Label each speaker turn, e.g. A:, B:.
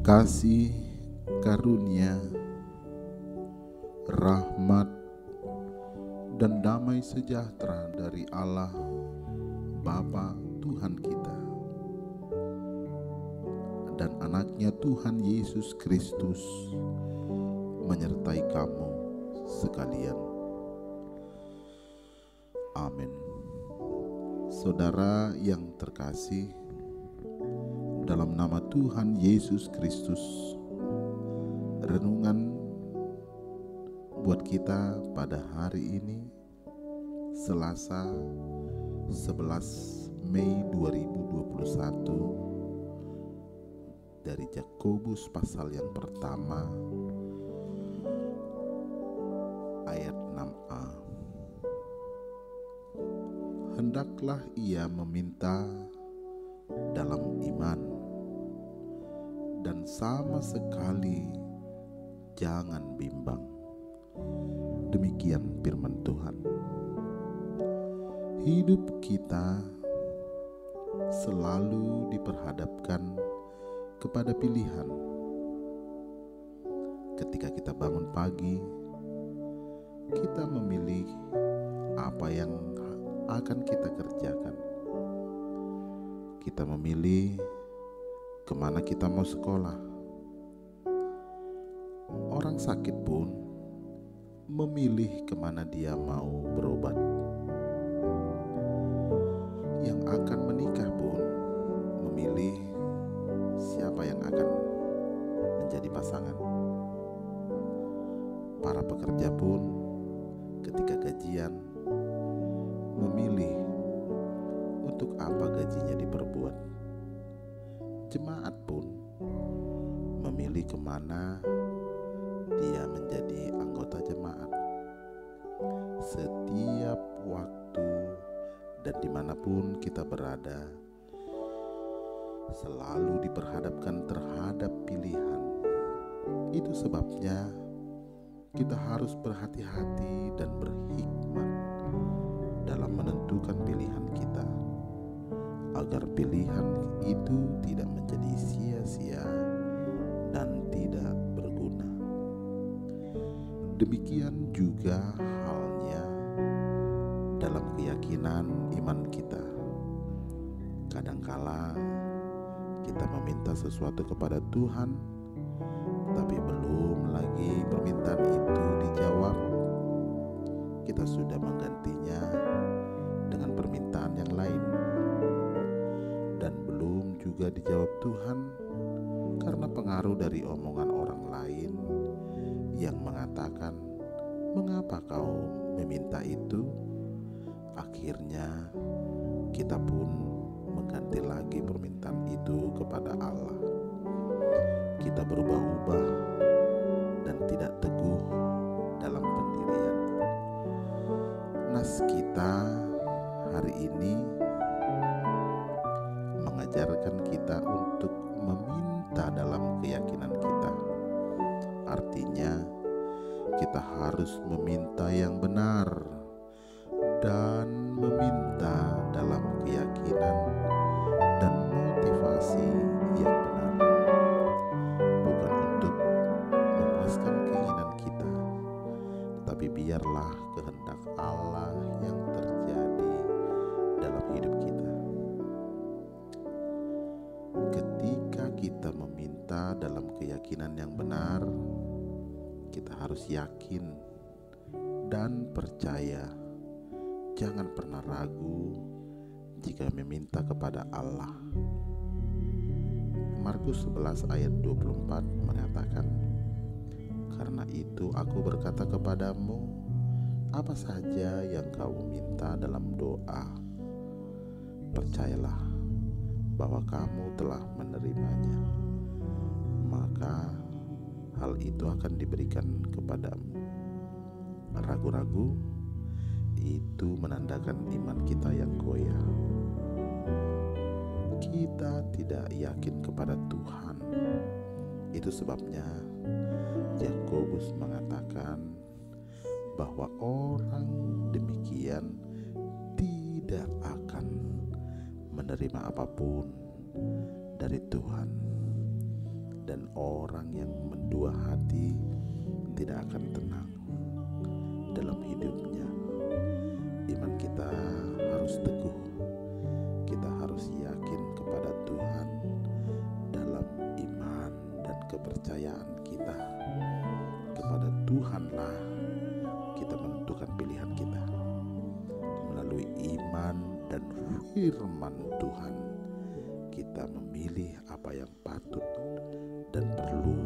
A: Kasih karunia, rahmat, dan damai sejahtera dari Allah Bapa Tuhan kita dan anaknya Tuhan Yesus Kristus menyertai kamu sekalian. Amin. Saudara yang terkasih, dalam nama Tuhan Yesus Kristus, renungan buat kita pada hari ini, Selasa 11 Mei 2021, dari Yakobus pasal yang pertama ayat 6a. Hendaklah ia meminta dalam iman, dan sama sekali jangan bimbang. Demikian firman Tuhan. Hidup kita selalu diperhadapkan kepada pilihan. Ketika kita bangun pagi, kita memilih apa yang akan kita kerjakan. Kita memilih kemana kita mau sekolah. Orang sakit pun memilih kemana dia mau berobat. Yang akan menikah pun memilih siapa yang akan menjadi pasangan. Para pekerja pun ketika gajian memilih untuk apa gajinya diperbuat. Jemaat pun memilih kemana dia menjadi anggota jemaat. Setiap waktu dan dimanapun kita berada, selalu diperhadapkan terhadap pilihan. Itu sebabnya kita harus berhati-hati dan berhikmat dalam menentukan pilihan kita, agar pilihan itu tidak menjadi sia-sia dan tidak berguna. Demikian juga halnya dalam keyakinan iman kita. Kadangkala kita meminta sesuatu kepada Tuhan, tapi belum lagi permintaan itu dijawab, kita sudah menggantinya dengan permintaan yang lain. Dan belum juga dijawab Tuhan karena pengaruh dari omongan orang lain yang mengatakan, "Mengapa kau meminta itu? Akhirnya kita pun mengganti lagi permintaan itu kepada Allah. Kita berubah-ubah dan tidak teguh dalam pendirian. Nas kita hari ini mengajarkan kita untuk meminta dalam keyakinan kita. Artinya kita harus meminta yang benar dan meminta dalam keyakinan dan motivasi yang benar, bukan untuk memuaskan keinginan kita, tetapi biarlah kehendak Allah yang terjadi dalam hidup kita. Ketika kita meminta dalam keyakinan yang benar, kita harus yakin dan percaya. Jangan pernah ragu jika meminta kepada Allah. Markus 11 ayat 24 mengatakan, "Karena itu aku berkata kepadamu, apa saja yang kamu minta dalam doa, percayalah bahwa kamu telah menerimanya, maka hal itu akan diberikan kepadamu." Ragu-ragu itu menandakan iman kita yang goyah. Kita tidak yakin kepada Tuhan. Itu sebabnya Yakobus mengatakan bahwa orang demikian tidak akan menerima apapun dari Tuhan, dan orang yang mendua hati tidak akan tenang dalam hidupnya. Iman kita harus teguh. Kita harus yakin kepada Tuhan dalam iman dan kepercayaan kita. Kepada Tuhanlah kita menentukan pilihan kita. Melalui iman dan firman Tuhan, kita memilih apa yang patut dan perlu